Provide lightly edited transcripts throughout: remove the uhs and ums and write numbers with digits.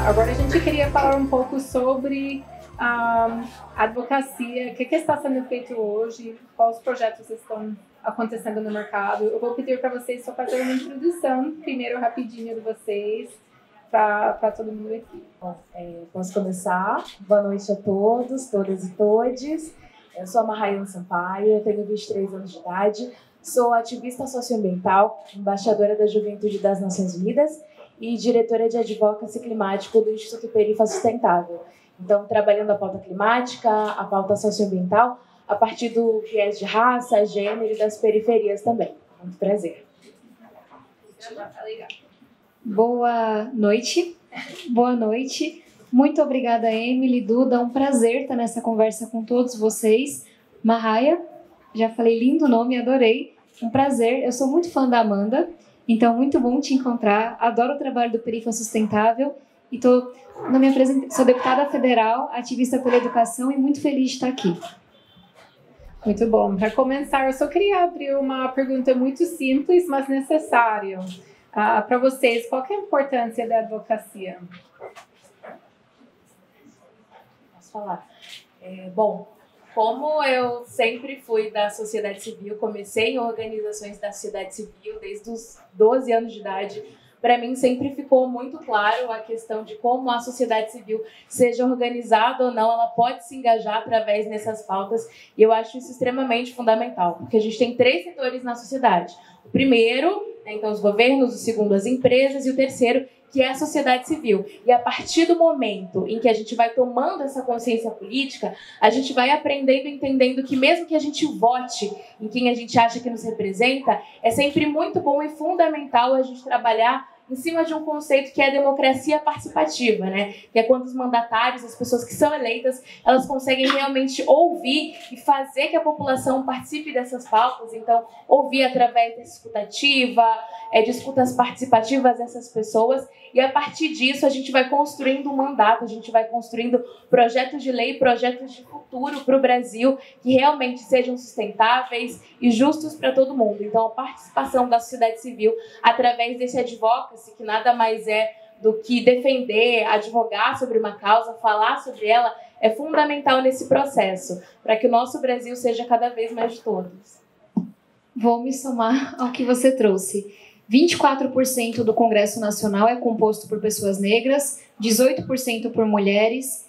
Agora a gente queria falar um pouco sobre a advocacia, o que está sendo feito hoje, quais projetos estão acontecendo no mercado. Eu vou pedir para vocês só fazer uma introdução, primeiro rapidinho de vocês, para todo mundo aqui. Bom, posso começar? Boa noite a todos, todas e todes. Eu sou a Mahayana Sampaio, eu tenho 23 anos de idade, sou ativista socioambiental, embaixadora da Juventude das Nações Unidas e diretora de Advocacy Climático do Instituto Perifa Sustentável. Então, trabalhando a pauta climática, a pauta socioambiental, a partir do viés de raça, gênero e das periferias também. Muito prazer. Boa noite. Boa noite. Muito obrigada, Emily, Duda. É um prazer estar nessa conversa com todos vocês. Mahaya, já falei lindo nome, adorei. Um prazer. Eu sou muito fã da Amanda, então muito bom te encontrar. Adoro o trabalho do Perifa Sustentável e sou deputada federal, ativista pela educação e muito feliz de estar aqui. Muito bom. Para começar, eu só queria abrir uma pergunta muito simples, mas necessária. Para vocês, qual que é a importância da advocacia? Posso falar? Bom, como eu sempre fui da sociedade civil, comecei em organizações da sociedade civil desde os 12 anos de idade, para mim sempre ficou muito claro a questão de como a sociedade civil, seja organizada ou não, ela pode se engajar através dessas pautas, e eu acho isso extremamente fundamental, porque a gente tem 3 setores na sociedade. O primeiro, então, os governos, o segundo, as empresas, e o terceiro, que é a sociedade civil. E a partir do momento em que a gente vai tomando essa consciência política, a gente vai aprendendo e entendendo que mesmo que a gente vote em quem a gente acha que nos representa, é sempre muito bom e fundamental a gente trabalhar em cima de um conceito que é a democracia participativa, né? Que é quando os mandatários, as pessoas que são eleitas, elas conseguem realmente ouvir e fazer que a população participe dessas pautas. Então, ouvir através da escutativa, de escutas participativas dessas pessoas. E a partir disso, a gente vai construindo um mandato, a gente vai construindo projetos de lei, projetos de futuro para o Brasil que realmente sejam sustentáveis e justos para todo mundo. Então, a participação da sociedade civil através desse advocacy, que nada mais é do que defender, advogar sobre uma causa, falar sobre ela, é fundamental nesse processo, para que o nosso Brasil seja cada vez mais de todos. Vou me somar ao que você trouxe. 24% do Congresso Nacional é composto por pessoas negras, 18% por mulheres,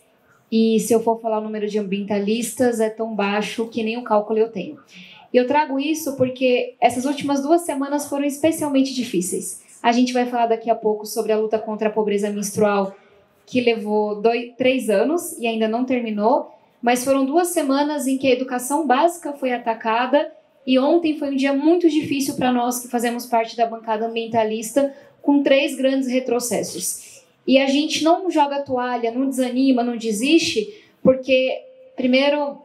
e se eu for falar o número de ambientalistas, é tão baixo que nem o cálculo eu tenho. E eu trago isso porque essas últimas 2 semanas foram especialmente difíceis. A gente vai falar daqui a pouco sobre a luta contra a pobreza menstrual, que levou 3 anos e ainda não terminou, mas foram 2 semanas em que a educação básica foi atacada. E ontem foi um dia muito difícil para nós que fazemos parte da bancada ambientalista, com 3 grandes retrocessos. E a gente não joga toalha, não desanima, não desiste, porque, primeiro,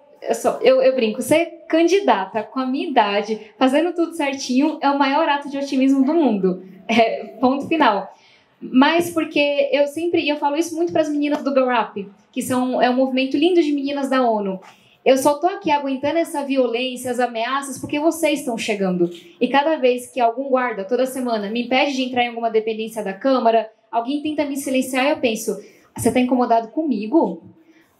eu brinco, ser candidata com a minha idade, fazendo tudo certinho, é o maior ato de otimismo do mundo. Ponto final. Mas porque eu falo isso muito para as meninas do Girl Up, que é um movimento lindo de meninas da ONU. Eu só tô aqui aguentando essa violência, as ameaças, porque vocês estão chegando. E cada vez que algum guarda, toda semana, me impede de entrar em alguma dependência da Câmara, alguém tenta me silenciar, eu penso, você tá incomodado comigo?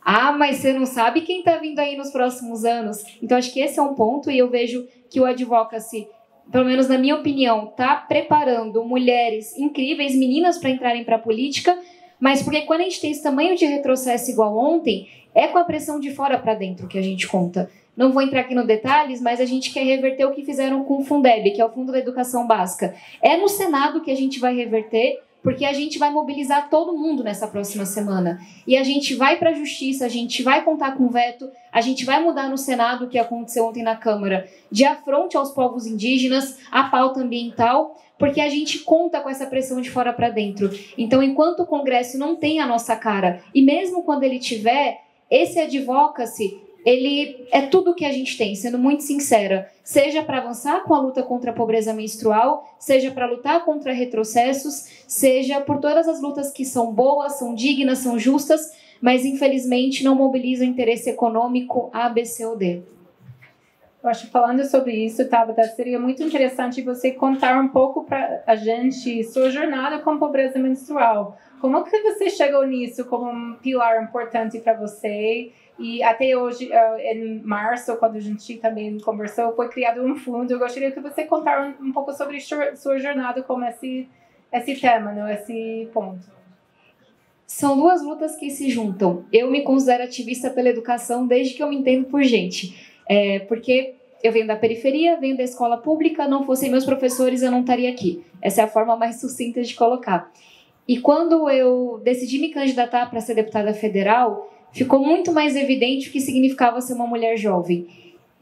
Ah, mas você não sabe quem tá vindo aí nos próximos anos? Então, acho que esse é um ponto, e eu vejo que o advocacy, pelo menos na minha opinião, tá preparando mulheres incríveis, meninas para entrarem para a política, mas porque quando a gente tem esse tamanho de retrocesso igual ontem, é com a pressão de fora para dentro que a gente conta. Não vou entrar aqui nos detalhes, mas a gente quer reverter o que fizeram com o Fundeb, que é o Fundo da Educação Básica. É no Senado que a gente vai reverter, porque a gente vai mobilizar todo mundo nessa próxima semana. E a gente vai para a Justiça, a gente vai contar com veto, a gente vai mudar no Senado o que aconteceu ontem na Câmara, de afronte aos povos indígenas, a pauta ambiental, porque a gente conta com essa pressão de fora para dentro. Então, enquanto o Congresso não tem a nossa cara, e mesmo quando ele tiver, esse advocacy, ele é tudo o que a gente tem, sendo muito sincera, seja para avançar com a luta contra a pobreza menstrual, seja para lutar contra retrocessos, seja por todas as lutas que são boas, são dignas, são justas, mas infelizmente não mobilizam interesse econômico A, B, C ou D. Eu acho que falando sobre isso, Tabata, seria muito interessante você contar um pouco para a gente sua jornada com pobreza menstrual. Como que você chegou nisso como um pilar importante para você? E até hoje, em março, quando a gente também conversou, foi criado um fundo. Eu gostaria que você contasse um pouco sobre sua jornada com esse tema, né? Esse ponto. São duas lutas que se juntam. Eu me considero ativista pela educação desde que eu me entendo por gente. Porque eu venho da periferia, venho da escola pública, não fossem meus professores, eu não estaria aqui. Essa é a forma mais sucinta de colocar. E quando eu decidi me candidatar para ser deputada federal, ficou muito mais evidente o que significava ser uma mulher jovem.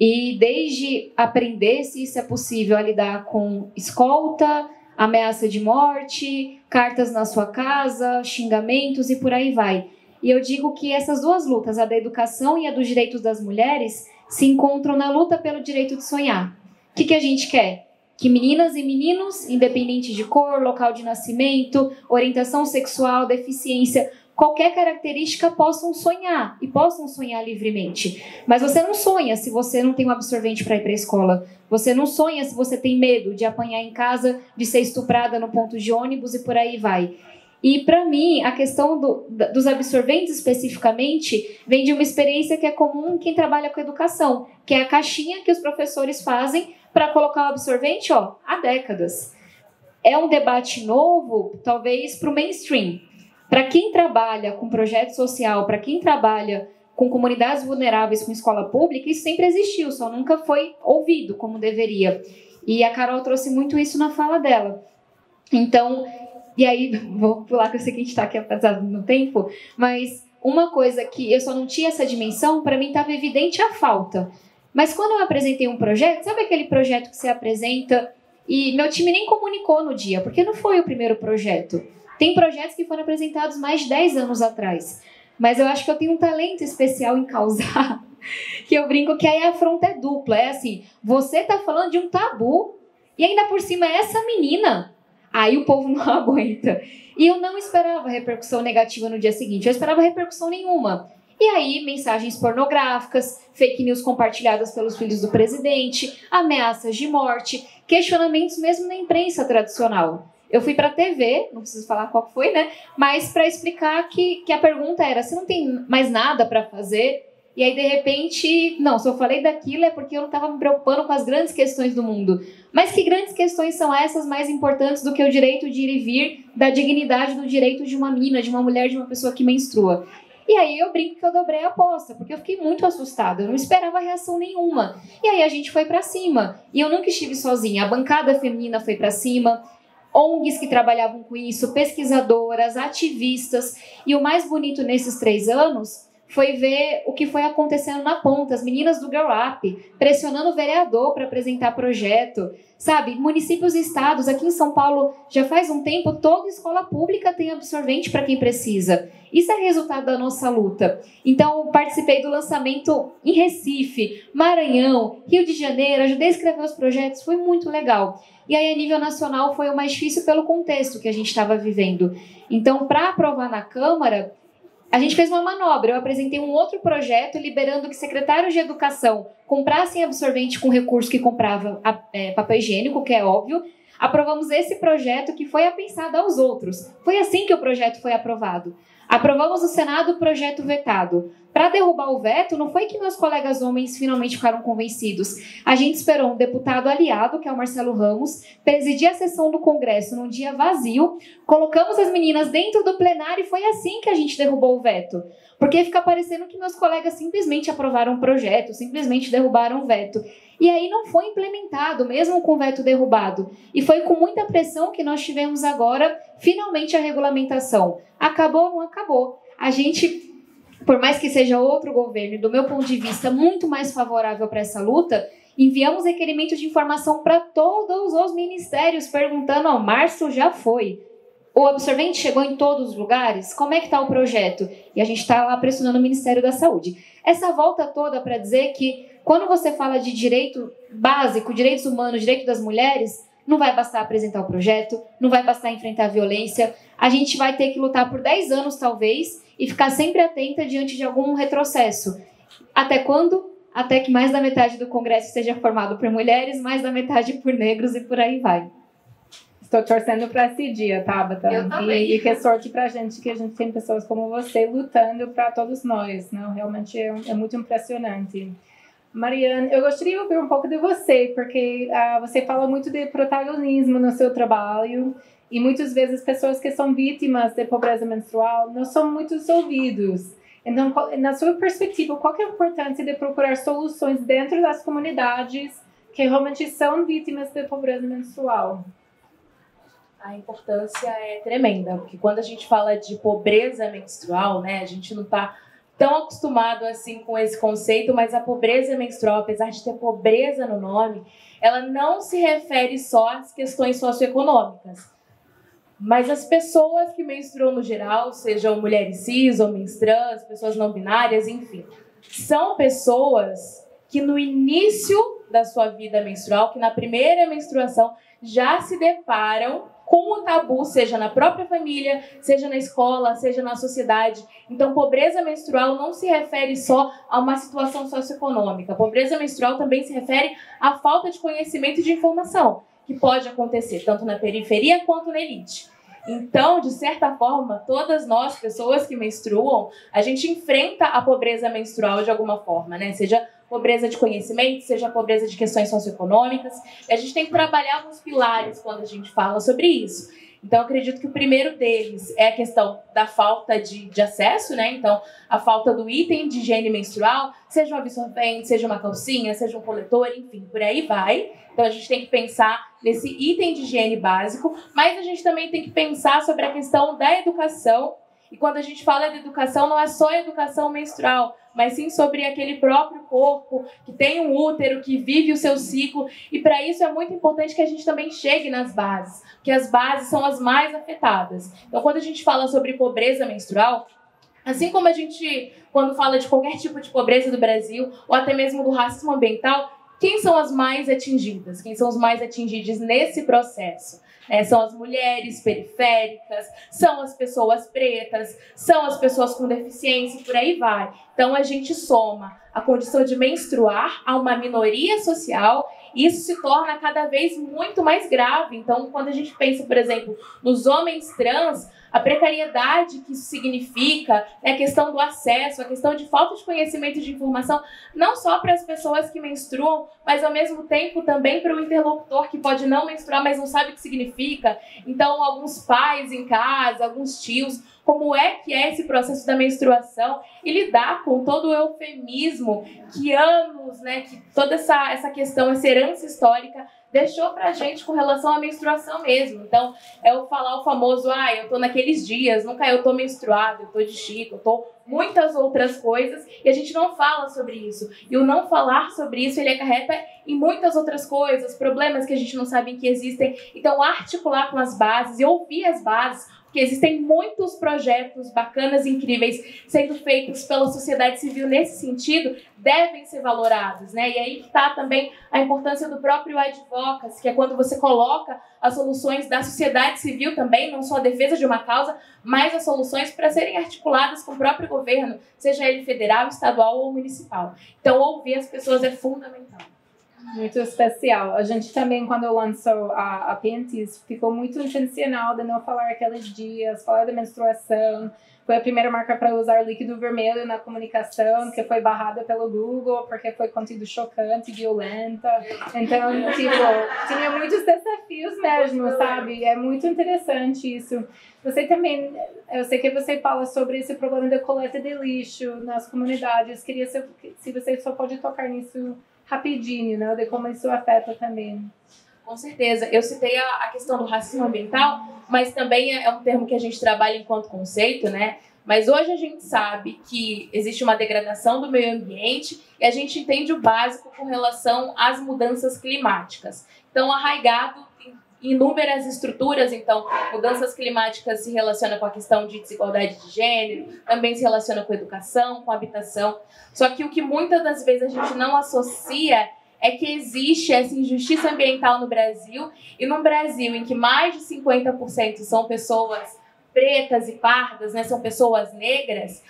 E desde aprender se isso é possível a lidar com escolta, ameaça de morte, cartas na sua casa, xingamentos e por aí vai. E eu digo que essas duas lutas, a da educação e a dos direitos das mulheres, se encontram na luta pelo direito de sonhar. O que a gente quer? Que meninas e meninos, independente de cor, local de nascimento, orientação sexual, deficiência, qualquer característica, possam sonhar e possam sonhar livremente. Mas você não sonha se você não tem um absorvente para ir para a escola. Você não sonha se você tem medo de apanhar em casa, de ser estuprada no ponto de ônibus e por aí vai. E para mim, a questão dos absorventes especificamente vem de uma experiência que é comum em quem trabalha com educação, que é a caixinha que os professores fazem para colocar o absorvente há décadas. É um debate novo, talvez, para o mainstream. Para quem trabalha com projeto social, para quem trabalha com comunidades vulneráveis com escola pública, isso sempre existiu, só nunca foi ouvido como deveria. E a Carol trouxe muito isso na fala dela. Então, e aí, vou pular que eu sei que a gente está aqui atrasado no tempo, mas uma coisa que eu só não tinha essa dimensão, para mim estava evidente a falta. Mas quando eu apresentei um projeto, sabe aquele projeto que você apresenta e meu time nem comunicou no dia, porque não foi o primeiro projeto. Tem projetos que foram apresentados mais de 10 anos atrás. Mas eu acho que eu tenho um talento especial em causar, que eu brinco que aí a afronta é dupla. É assim, você tá falando de um tabu e ainda por cima é essa menina. Aí o povo não aguenta. E eu não esperava repercussão negativa no dia seguinte, eu esperava repercussão nenhuma. E aí, mensagens pornográficas, fake news compartilhadas pelos filhos do presidente, ameaças de morte, questionamentos mesmo na imprensa tradicional. Eu fui para a TV, não preciso falar qual foi, né? Mas para explicar que a pergunta era, você não tem mais nada para fazer? E aí, de repente, não, se eu falei daquilo é porque eu não estava me preocupando com as grandes questões do mundo. Mas que grandes questões são essas mais importantes do que o direito de ir e vir, da dignidade do direito de uma menina, de uma mulher, de uma pessoa que menstrua? E aí eu brinco que eu dobrei a aposta, porque eu fiquei muito assustada, eu não esperava reação nenhuma. E aí a gente foi para cima. E eu nunca estive sozinha, a bancada feminina foi para cima, ONGs que trabalhavam com isso, pesquisadoras, ativistas. E o mais bonito nesses 3 anos foi ver o que foi acontecendo na ponta, as meninas do Girl Up pressionando o vereador para apresentar projeto, sabe? Municípios e estados, aqui em São Paulo, já faz um tempo, toda escola pública tem absorvente para quem precisa. Isso é resultado da nossa luta. Então, participei do lançamento em Recife, Maranhão, Rio de Janeiro, ajudei a escrever os projetos, foi muito legal. E aí, a nível nacional, foi o mais difícil pelo contexto que a gente estava vivendo. Então, para aprovar na Câmara, a gente fez uma manobra. Eu apresentei um outro projeto liberando que secretários de educação comprassem absorvente com recurso que comprava papel higiênico, que é óbvio. Aprovamos esse projeto que foi apensado aos outros. Foi assim que o projeto foi aprovado. Aprovamos no Senado o projeto vetado. Para derrubar o veto, não foi que meus colegas homens finalmente ficaram convencidos. A gente esperou um deputado aliado, que é o Marcelo Ramos, presidir a sessão do Congresso num dia vazio, colocamos as meninas dentro do plenário e foi assim que a gente derrubou o veto. Porque fica parecendo que meus colegas simplesmente aprovaram o projeto, simplesmente derrubaram o veto. E aí não foi implementado, mesmo com o veto derrubado. E foi com muita pressão que nós tivemos agora, finalmente, a regulamentação. Acabou ou não acabou? A gente, por mais que seja outro governo, e do meu ponto de vista muito mais favorável para essa luta, enviamos requerimentos de informação para todos os ministérios, perguntando, março já foi. O absorvente chegou em todos os lugares? Como é que está o projeto? E a gente está lá pressionando o Ministério da Saúde. Essa volta toda para dizer que quando você fala de direito básico, direitos humanos, direito das mulheres, não vai bastar apresentar o projeto, não vai bastar enfrentar a violência. A gente vai ter que lutar por 10 anos, talvez, e ficar sempre atenta diante de algum retrocesso. Até quando? até que mais da metade do Congresso seja formado por mulheres, mais da metade por negros e por aí vai. Estou torcendo para esse dia, Tabata. Eu também. E que sorte para a gente que a gente tem pessoas como você lutando para todos nós, né? Realmente é muito impressionante. Mariane, eu gostaria de ouvir um pouco de você, porque você fala muito de protagonismo no seu trabalho e muitas vezes pessoas que são vítimas de pobreza menstrual não são muito ouvidos. Então, na sua perspectiva, qual que é a importância de procurar soluções dentro das comunidades que realmente são vítimas de pobreza menstrual? A importância é tremenda, porque quando a gente fala de pobreza menstrual, né, a gente não está tão acostumado assim com esse conceito, mas a pobreza menstrual, apesar de ter pobreza no nome, ela não se refere só às questões socioeconômicas. Mas as pessoas que menstruam no geral, sejam mulheres cis, homens trans, pessoas não binárias, enfim, são pessoas que no início da sua vida menstrual, que na primeira menstruação, já se deparam com o tabu, seja na própria família, seja na escola, seja na sociedade. Então, pobreza menstrual não se refere só a uma situação socioeconômica. Pobreza menstrual também se refere à falta de conhecimento e de informação, que pode acontecer tanto na periferia quanto na elite. Então, de certa forma, todas nós, pessoas que menstruam, a gente enfrenta a pobreza menstrual de alguma forma, né? Seja pobreza de conhecimento, seja pobreza de questões socioeconômicas. E a gente tem que trabalhar alguns pilares quando a gente fala sobre isso. Então, eu acredito que o primeiro deles é a questão da falta de acesso, né? Então, a falta do item de higiene menstrual, seja um absorvente, seja uma calcinha, seja um coletor, enfim, por aí vai. Então, a gente tem que pensar nesse item de higiene básico, mas a gente também tem que pensar sobre a questão da educação. E quando a gente fala de educação, não é só educação menstrual, mas sim sobre aquele próprio corpo, que tem um útero, que vive o seu ciclo. E para isso é muito importante que a gente também chegue nas bases, porque as bases são as mais afetadas. Então, quando a gente fala sobre pobreza menstrual, assim como a gente, quando fala de qualquer tipo de pobreza do Brasil, ou até mesmo do racismo ambiental, quem são as mais atingidas? Quem são os mais atingidos nesse processo? São as mulheres periféricas, são as pessoas pretas, são as pessoas com deficiência e por aí vai. Então, a gente soma a condição de menstruar a uma minoria social e isso se torna cada vez muito mais grave. Então, quando a gente pensa, por exemplo, nos homens trans, a precariedade que isso significa, a questão do acesso, a questão de falta de conhecimento e de informação, não só para as pessoas que menstruam, mas ao mesmo tempo também para o interlocutor que pode não menstruar, mas não sabe o que significa. Então, alguns pais em casa, alguns tios, como é que é esse processo da menstruação e lidar com todo o eufemismo que anos, que toda essa questão, essa herança histórica deixou pra gente com relação à menstruação mesmo. Então, é o falar o famoso, eu tô naqueles dias, nunca eu tô menstruada, eu tô de chico, eu tô muitas outras coisas, e a gente não fala sobre isso. E o não falar sobre isso, ele acarreta em muitas outras coisas, problemas que a gente não sabe que existem. Então, articular com as bases e ouvir as bases, porque existem muitos projetos bacanas e incríveis sendo feitos pela sociedade civil nesse sentido, devem ser valorados, E aí está também a importância do próprio advocacy, que é quando você coloca as soluções da sociedade civil também, não só a defesa de uma causa, mas as soluções para serem articuladas com o próprio governo, seja ele federal, estadual ou municipal. Então, ouvir as pessoas é fundamental. Muito especial. A gente também, quando lançou a Pentis, ficou muito intencional de não falar aqueles dias, falar da menstruação. Foi a primeira marca para usar líquido vermelho na comunicação, que foi barrada pelo Google, porque foi conteúdo chocante, violenta. Então, tinha muitos desafios mesmo, sabe? É muito interessante isso. Você também, eu sei que você fala sobre esse problema da coleta de lixo nas comunidades. Queria saber se você só pode tocar nisso rapidinho, de como isso afeta também. Com certeza. Eu citei a questão do racismo ambiental, mas também é um termo que a gente trabalha enquanto conceito, Mas hoje a gente sabe que existe uma degradação do meio ambiente e a gente entende o básico com relação às mudanças climáticas. Então, arraigado em inúmeras estruturas, então, mudanças climáticas se relacionam com a questão de desigualdade de gênero, também se relaciona com educação, com habitação. Só que o que muitas das vezes a gente não associa é que existe essa injustiça ambiental no Brasil, e num Brasil em que mais de 50% são pessoas pretas e pardas, são pessoas negras,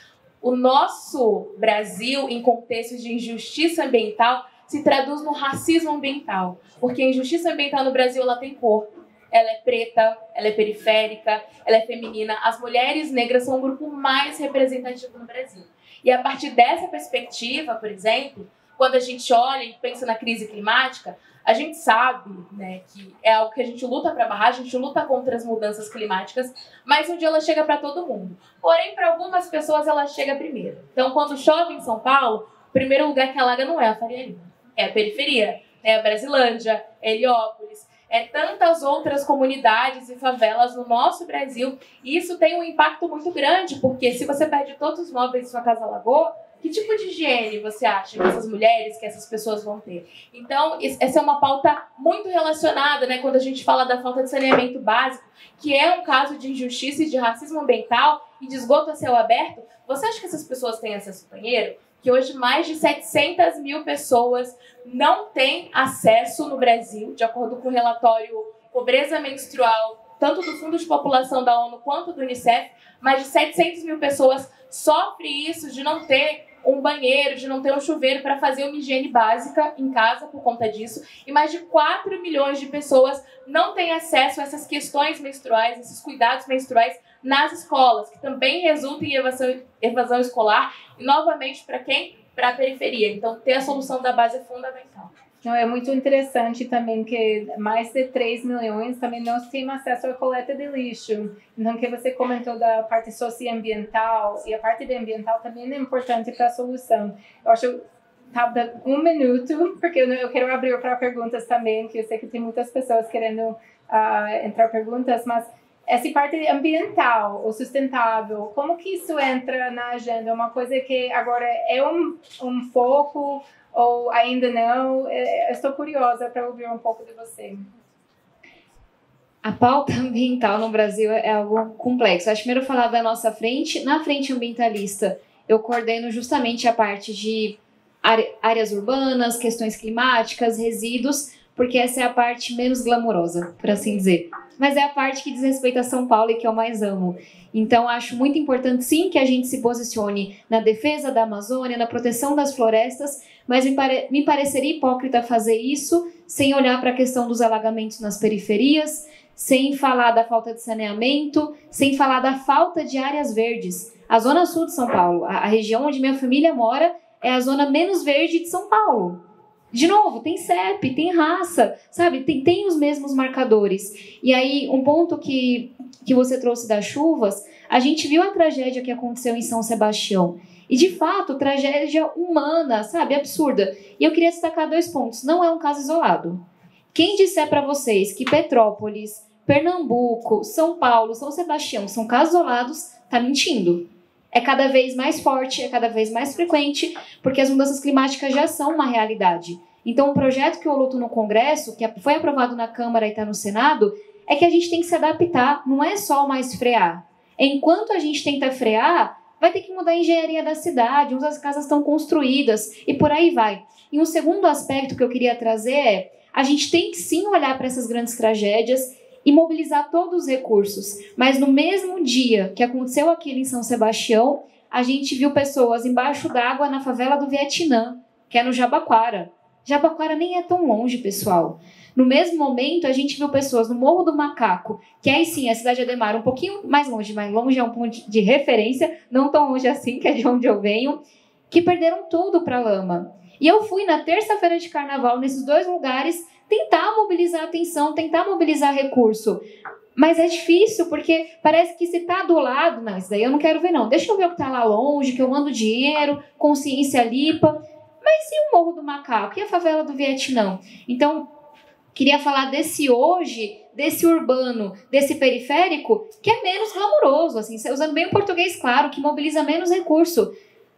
o nosso Brasil, em contextos de injustiça ambiental, se traduz no racismo ambiental. Porque a injustiça ambiental no Brasil, ela tem cor. Ela é preta, ela é periférica, ela é feminina. As mulheres negras são o grupo mais representativo no Brasil. E a partir dessa perspectiva, por exemplo, quando a gente olha e pensa na crise climática, a gente sabe, né, que é algo que a gente luta para barrar, a gente luta contra as mudanças climáticas, mas um dia ela chega para todo mundo. Porém, para algumas pessoas, ela chega primeiro. Então, quando chove em São Paulo, o primeiro lugar que alaga não é a Faria Lima, é a periferia, é a Brasilândia, é Heliópolis, é tantas outras comunidades e favelas no nosso Brasil. E isso tem um impacto muito grande, porque se você perde todos os móveis de sua casa alagou, que tipo de higiene você acha que essas mulheres, que essas pessoas vão ter? Então, essa é uma pauta muito relacionada, né, quando a gente fala da falta de saneamento básico, que é um caso de injustiça e de racismo ambiental e de esgoto a céu aberto. Você acha que essas pessoas têm acesso ao banheiro? Que hoje mais de 700 mil pessoas não têm acesso no Brasil, de acordo com o relatório Pobreza Menstrual, tanto do Fundo de População da ONU quanto do Unicef, mais de 700 mil pessoas sofrem isso de não ter um banheiro, de não ter um chuveiro para fazer uma higiene básica em casa por conta disso. E mais de 4 milhões de pessoas não têm acesso a essas questões menstruais, esses cuidados menstruais nas escolas, que também resultam em evasão escolar. E, novamente, para quem? Para a periferia. Então, ter a solução da base é fundamental. Não, é muito interessante também que mais de 3 milhões também não têm acesso à coleta de lixo. Então, que você comentou da parte socioambiental, e a parte ambiental também é importante para a solução. Eu acho tá dando 1 minuto, porque eu quero abrir para perguntas também, que eu sei que tem muitas pessoas querendo entrar perguntas, mas essa parte ambiental, ou sustentável, como que isso entra na agenda? Uma coisa que agora é um foco ou ainda não? Estou curiosa para ouvir um pouco de você. A pauta ambiental no Brasil é algo complexo. Acho primeiro falar da nossa frente. Na frente ambientalista, eu coordeno justamente a parte de áreas urbanas, questões climáticas, resíduos, porque essa é a parte menos glamourosa, por assim dizer. Mas é a parte que diz respeito a São Paulo e que eu mais amo. Então, acho muito importante, sim, que a gente se posicione na defesa da Amazônia, na proteção das florestas, mas me pareceria hipócrita fazer isso sem olhar para a questão dos alagamentos nas periferias, sem falar da falta de saneamento, sem falar da falta de áreas verdes. A Zona Sul de São Paulo, a região onde minha família mora, é a zona menos verde de São Paulo. De novo, tem CEP, tem raça, sabe? Tem os mesmos marcadores. E aí, um ponto que você trouxe das chuvas, a gente viu a tragédia que aconteceu em São Sebastião. E, de fato, tragédia humana, sabe? Absurda. E eu queria destacar 2 pontos. Não é um caso isolado. Quem disser para vocês que Petrópolis, Pernambuco, São Paulo, São Sebastião são casos isolados, está mentindo. É cada vez mais forte, é cada vez mais frequente, porque as mudanças climáticas já são uma realidade. Então, um projeto que eu luto no Congresso, que foi aprovado na Câmara e está no Senado, é que a gente tem que se adaptar, não é só mais frear. Enquanto a gente tenta frear, vai ter que mudar a engenharia da cidade, onde as casas estão construídas, e por aí vai. E um segundo aspecto que eu queria trazer é, a gente tem que sim olhar para essas grandes tragédias e mobilizar todos os recursos. Mas no mesmo dia que aconteceu aquilo em São Sebastião, a gente viu pessoas embaixo d'água na favela do Vietnã, que é no Jabaquara. Jabaquara nem é tão longe, pessoal. No mesmo momento, a gente viu pessoas no Morro do Macaco, que aí sim, a cidade de Ademar, um pouquinho mais longe é um ponto de referência, não tão longe assim, que é de onde eu venho, que perderam tudo para a lama. E eu fui na terça-feira de carnaval, nesses 2 lugares, tentar mobilizar atenção, tentar mobilizar recurso. Mas é difícil, porque parece que se tá do lado... Não, isso daí eu não quero ver, não. Deixa eu ver o que tá lá longe, que eu mando dinheiro, consciência limpa. Mas e o Morro do Macaco? E a favela do Vietnã? Então, queria falar desse hoje, desse urbano, desse periférico, que é menos glamouroso, assim, usando bem o português claro, que mobiliza menos recurso.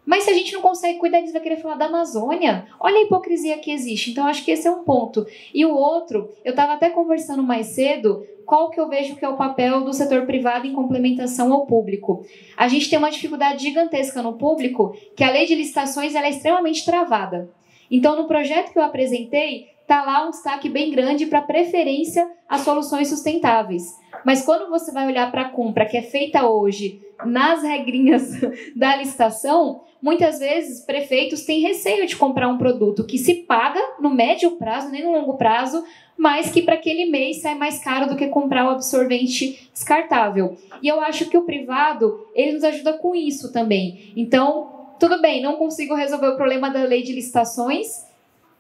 Mas se a gente não consegue cuidar disso, vai querer falar da Amazônia? Olha a hipocrisia que existe. Então, acho que esse é um ponto. E o outro, eu estava até conversando mais cedo, qual que eu vejo que é o papel do setor privado em complementação ao público. A gente tem uma dificuldade gigantesca no público, que a lei de licitações ela é extremamente travada. Então, no projeto que eu apresentei, tá lá um destaque bem grande para preferência a soluções sustentáveis. Mas quando você vai olhar para a compra que é feita hoje nas regrinhas da licitação, muitas vezes prefeitos têm receio de comprar um produto que se paga no médio prazo, nem no longo prazo, mas que para aquele mês sai mais caro do que comprar o absorvente descartável. E eu acho que o privado, ele nos ajuda com isso também. Então, tudo bem, não consigo resolver o problema da lei de licitações.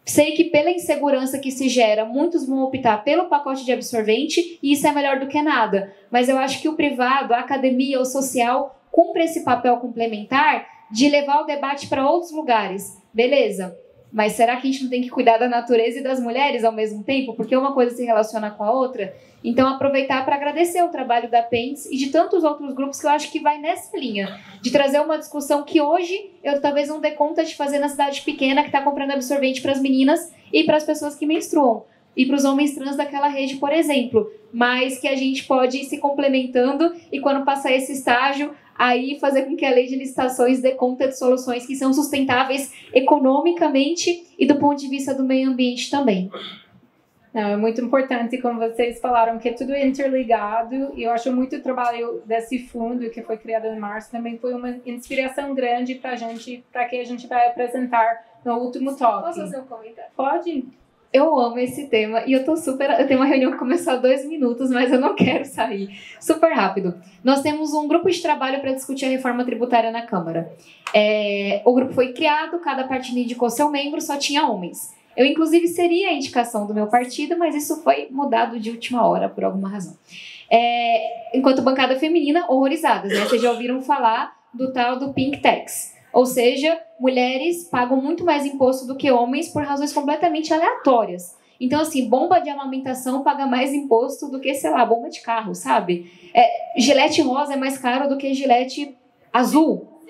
Sei que pela insegurança que se gera, muitos vão optar pelo pacote de absorvente e isso é melhor do que nada. Mas eu acho que o privado, a academia, o social, cumpre esse papel complementar de levar o debate para outros lugares. Beleza, mas será que a gente não tem que cuidar da natureza e das mulheres ao mesmo tempo? Porque uma coisa se relaciona com a outra. Então, aproveitar para agradecer o trabalho da PENS e de tantos outros grupos que eu acho que vai nessa linha, de trazer uma discussão que hoje eu talvez não dê conta de fazer na cidade pequena que está comprando absorvente para as meninas e para as pessoas que menstruam. E para os homens trans daquela rede, por exemplo. Mas que a gente pode ir se complementando e quando passar esse estágio, aí fazer com que a lei de licitações dê conta de soluções que são sustentáveis economicamente e do ponto de vista do meio ambiente também. Não, é muito importante, como vocês falaram, que é tudo interligado, e eu acho muito o trabalho desse fundo que foi criado em março também foi uma inspiração grande para a gente, para que a gente vai apresentar no último toque. Posso fazer um comentário? Pode. Eu amo esse tema e eu tenho uma reunião que começou há 2 minutos, mas eu não quero sair. Super rápido. Nós temos um grupo de trabalho para discutir a reforma tributária na Câmara. O grupo foi criado, cada partido indicou seu membro, só tinha homens. Eu, inclusive, seria a indicação do meu partido, mas isso foi mudado de última hora, por alguma razão. Enquanto bancada feminina, horrorizadas, né? Vocês já ouviram falar do tal do Pink Tax. Ou seja, mulheres pagam muito mais imposto do que homens por razões completamente aleatórias. Então, assim, bomba de amamentação paga mais imposto do que, sei lá, bomba de carro, sabe? Gilete rosa é mais caro do que gilete azul.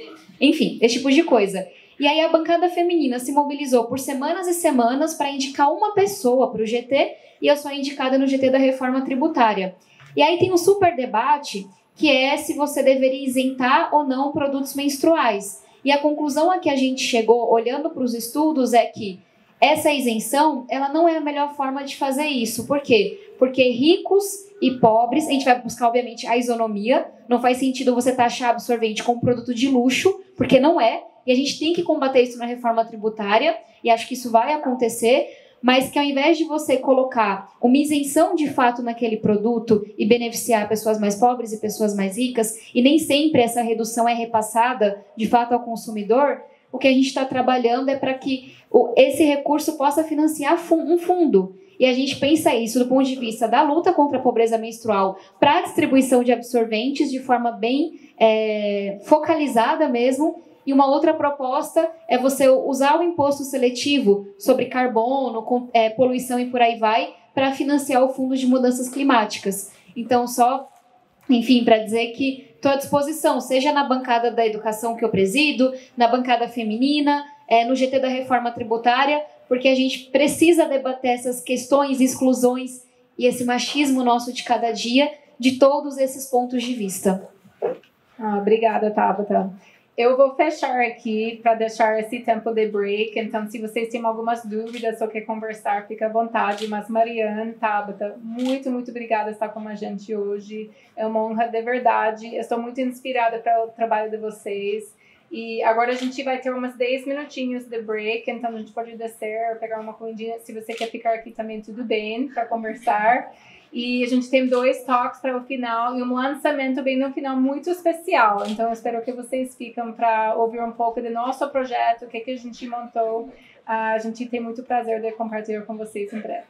Enfim, esse tipo de coisa. E aí a bancada feminina se mobilizou por semanas e semanas para indicar uma pessoa para o GT e eu sou indicada no GT da reforma tributária. E aí tem um super debate que é se você deveria isentar ou não produtos menstruais. E a conclusão a que a gente chegou olhando para os estudos é que essa isenção ela não é a melhor forma de fazer isso. Por quê? Porque ricos e pobres, a gente vai buscar obviamente a isonomia, não faz sentido você taxar absorvente como produto de luxo, porque não é. E a gente tem que combater isso na reforma tributária, e acho que isso vai acontecer, mas que ao invés de você colocar uma isenção de fato naquele produto e beneficiar pessoas mais pobres e pessoas mais ricas, e nem sempre essa redução é repassada de fato ao consumidor, o que a gente está trabalhando é para que esse recurso possa financiar um fundo. E a gente pensa isso do ponto de vista da luta contra a pobreza menstrual para a distribuição de absorventes de forma bem focalizada mesmo. E uma outra proposta é você usar o imposto seletivo sobre carbono, poluição e por aí vai, para financiar o Fundo de Mudanças Climáticas. Então, só, enfim, para dizer que estou à disposição, seja na bancada da educação que eu presido, na bancada feminina, no GT da reforma tributária, porque a gente precisa debater essas questões, exclusões e esse machismo nosso de cada dia, de todos esses pontos de vista. Obrigada, Tabata. Eu vou fechar aqui para deixar esse tempo de break. Então, se vocês têm algumas dúvidas ou quer conversar, fica à vontade. Mas, Mariane, Tabata, muito, muito obrigada por estar com a gente hoje. É uma honra de verdade. Eu estou muito inspirada pelo trabalho de vocês. E agora a gente vai ter umas 10 minutinhos de break. Então, a gente pode descer, pegar uma comidinha. Se você quer ficar aqui também, tudo bem, para conversar. E a gente tem 2 talks para o final e um lançamento bem no final muito especial. Então, eu espero que vocês fiquem para ouvir um pouco do nosso projeto, o que a gente montou. A gente tem muito prazer de compartilhar com vocês em breve.